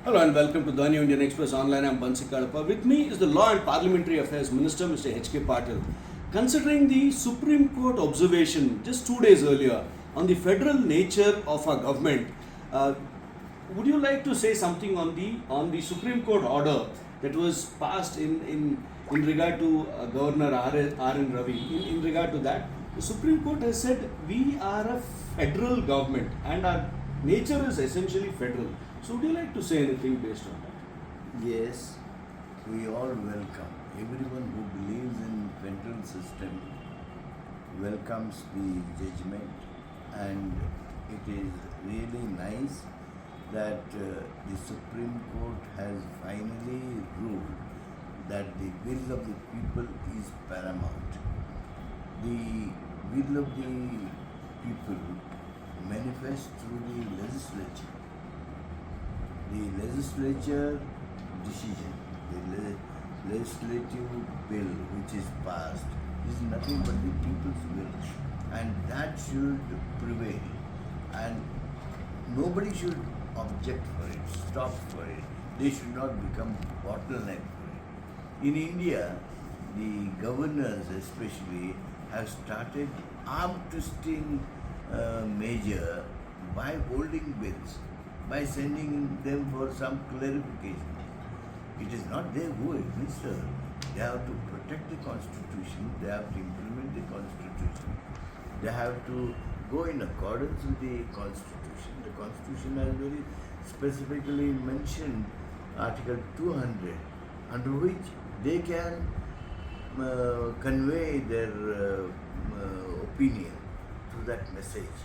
Hello and welcome to the New Indian Express Online. I'm Bansi Kadapa. With me is the Law and Parliamentary Affairs Minister, Mr. HK Patil. Considering the Supreme Court observation just 2 days earlier on the federal nature of our government, would you like to say something on the Supreme Court order that was passed in regard to Governor R.N. Ravi? In regard to that, the Supreme Court has said we are a federal government and our nature is essentially federal. So would you like to say anything based on that? Yes, we all welcome. Everyone who believes in federal system welcomes the judgment, and it is really nice that the Supreme Court has finally ruled that the will of the people is paramount. The will of the people manifests through the legislature. The legislature decision, the legislative bill which is passed is nothing but the people's will, and that should prevail, and nobody should object for it, stop for it. They should not become bottleneck for it. In India, the governors especially have started arm twisting measure by holding bills, by sending them for some clarification. It is not they who administer. They have to protect the Constitution, they have to implement the Constitution, they have to go in accordance with the Constitution. The Constitution has very specifically mentioned Article 200, under which they can convey their opinion through that message.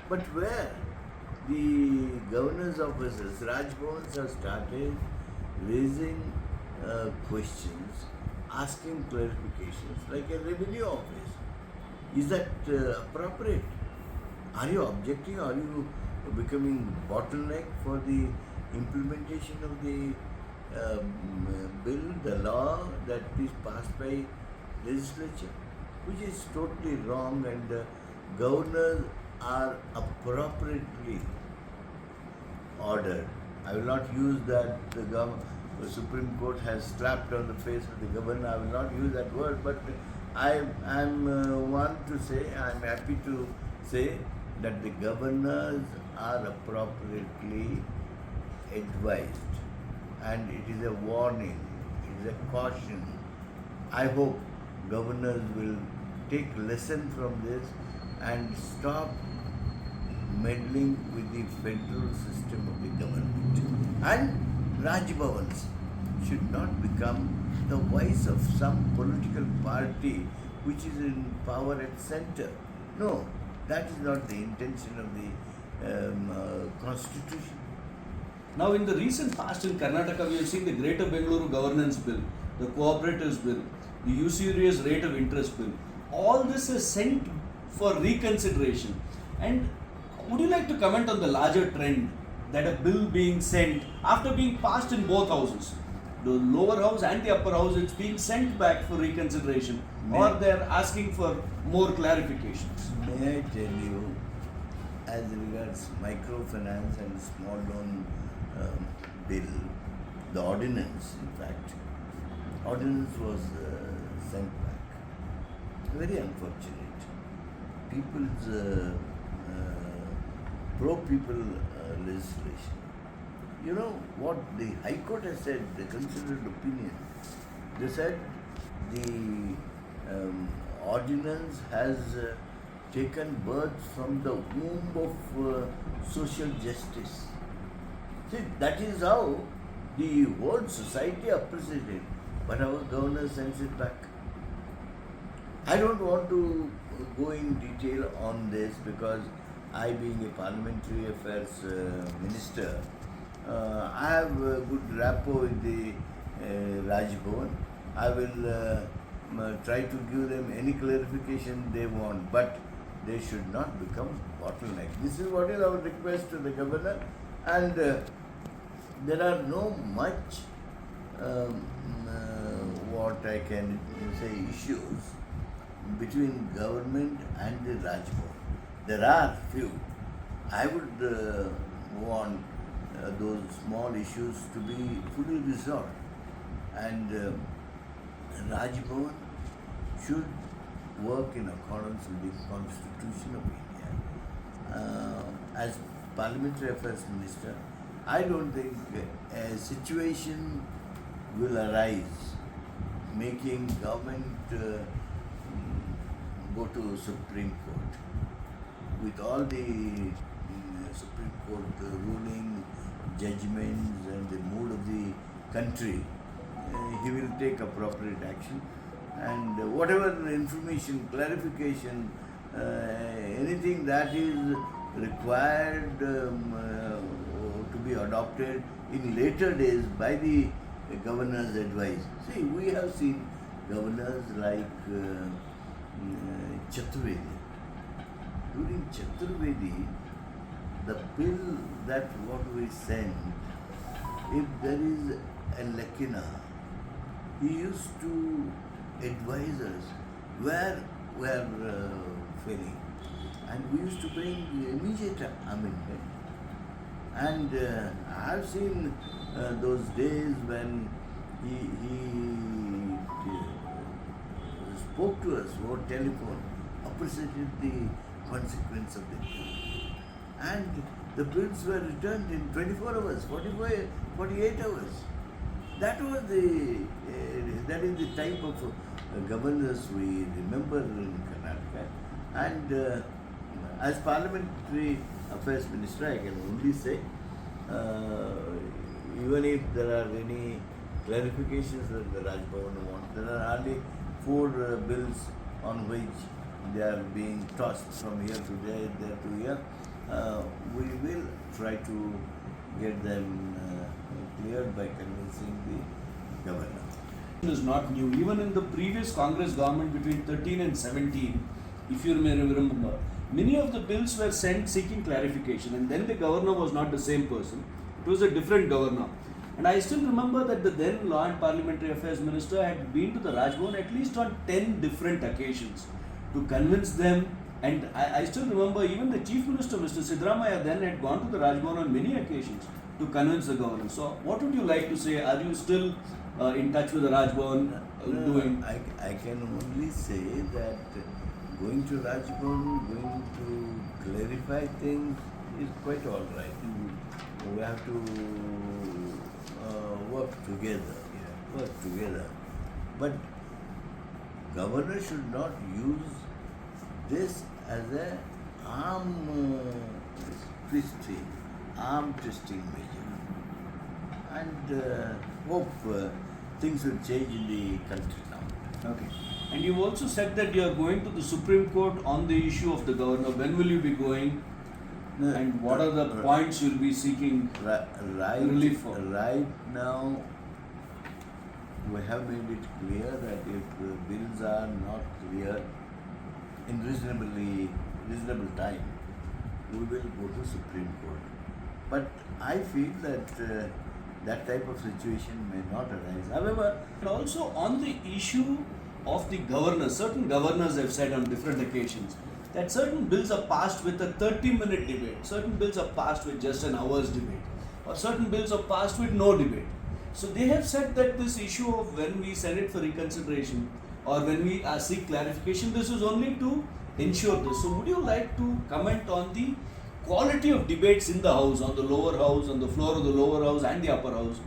But where the governor's offices, Rajbhavans have started raising questions, asking clarifications like a revenue office. Is that appropriate? Are you objecting? Are you becoming bottleneck for the implementation of the bill, the law that is passed by legislature? Which is totally wrong, and governors are appropriately ordered. I will not use that the Supreme Court has slapped on the face of the governor. I will not use that word, but I am one to say, I am happy to say that the governors are appropriately advised, and it is a warning, it is a caution. I hope governors will take lesson from this and stop meddling with the federal system of the government. And Rajbhavans should not become the voice of some political party which is in power at center. No, that is not the intention of the Constitution. Now, in the recent past in Karnataka, we have seen the Greater Bengaluru Governance Bill, the Cooperatives Bill, the Usurious Rate of Interest Bill. All this is sent for reconsideration. And would you like to comment on the larger trend that a bill being sent after being passed in both houses, the lower house and the upper house, it's being sent back for reconsideration, or they're asking for more clarifications? May I tell you, as regards microfinance and small loan bill, the ordinance, in fact, ordinance was sent back. Very unfortunate. People's pro-people legislation. You know what the High Court has said, the considered opinion. They said the ordinance has taken birth from the womb of social justice. See, that is how the whole society appreciated it, but our governor sends it back. I don't want to go in detail on this because I, being a parliamentary affairs minister, I have a good rapport with the Rajbhavan. I will try to give them any clarification they want, but they should not become bottleneck. This is what is our request to the governor, and there are no much what I can say issues between government and the Rajbhavan. There are few. I would want those small issues to be fully resolved. And Rajbhavan should work in accordance with the Constitution of India. As Parliamentary Affairs Minister, I don't think a situation will arise making government go to Supreme Court. With all the Supreme Court ruling, judgments and the mood of the country, he will take appropriate action, and whatever information, clarification, anything that is required to be adopted in later days by the governor's advice. See, we have seen governors like Chaturvedi. During Chaturvedi, the bill that what we send, if there is a lakuna, he used to advise us where we are failing, and we used to bring immediate amendment. And I have seen those days when he spoke to us over telephone, appreciated the consequence of the bill. And the bills were returned in 24 hours, 48 hours. That was that is the type of governors we remember in Karnataka. And as Parliamentary Affairs Minister, I can only say, even if there are any clarifications that the Rajbhavan wants, there are hardly 4 bills on which they are being tossed from here to there to here. We will try to get them cleared by convincing the governor. It is not new. Even in the previous Congress government between 13 and 17, if you may remember, many of the bills were sent seeking clarification, and then the governor was not the same person. It was a different governor. And I still remember that the then Law and Parliamentary Affairs Minister had been to the Rajbhavan at least on 10 different occasions to convince them. And I still remember even the Chief Minister, Mr. Siddaramaiah, then had gone to the Rajbhavan on many occasions to convince the governor. So what would you like to say? Are you still in touch with the Rajbhavan doing? I can only say that going to Rajbhavan, going to clarify things is quite all right. We have to work together. But governor should not use this as a arm twisting measure. And hope things will change in the country now. Okay. And you also said that you are going to the Supreme Court on the issue of the governor. When will you be going? And what are the points you'll be seeking relief for? Right now, we have made it clear that if bills are not clear in reasonable time, we will go to Supreme Court. But I feel that that type of situation may not arise. However, And also on the issue of the governors, certain governors have said on different occasions that certain bills are passed with a 30-minute debate, certain bills are passed with just an hour's debate, or certain bills are passed with no debate. So they have said that this issue of when we send it for reconsideration or when we seek clarification, this is only to ensure this. So would you like to comment on the quality of debates in the House, on the lower house, on the floor of the lower house and the upper house,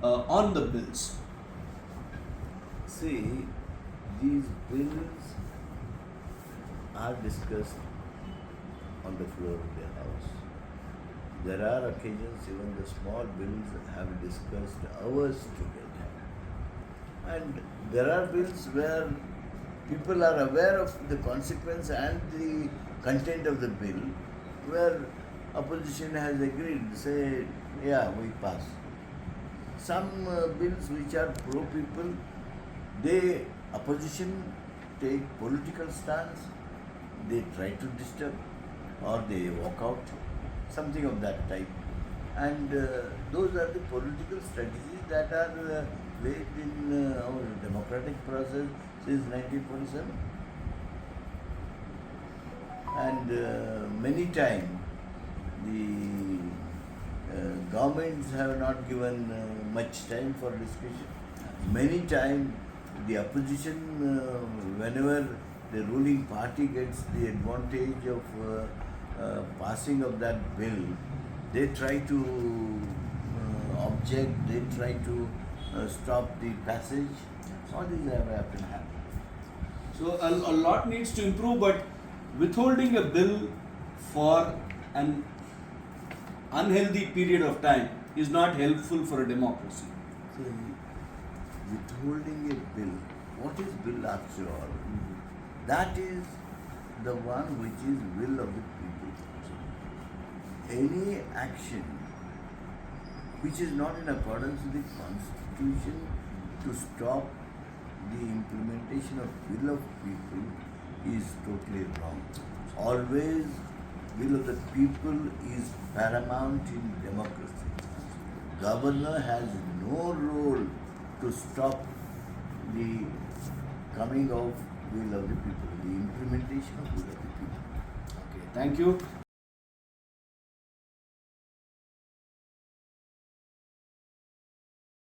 on the bills? see, these bills are discussed on the floor of the House. There are occasions even the small bills have discussed hours together. And there are bills where people are aware of the consequence and the content of the bill, where opposition has agreed, say, yeah, we pass. Some bills which are pro-people, opposition take political stance, they try to disturb or they walk out, something of that type. And those are the political strategies that are played in our democratic process since 1947. And many times governments have not given much time for discussion. Many times the opposition, whenever the ruling party gets the advantage of passing of that bill, they try to object, they try to stop the passage. All these have happened. So a lot needs to improve, but withholding a bill for an unhealthy period of time is not helpful for a democracy. So, withholding a bill, what is bill after all? That is the one which is will of the people. Any action which is not in accordance with the Constitution to stop the implementation of will of people is totally wrong. Always will of the people is paramount in democracy. Governor has no role to stop the coming of will of the people, the implementation of will of the people. Okay, thank you.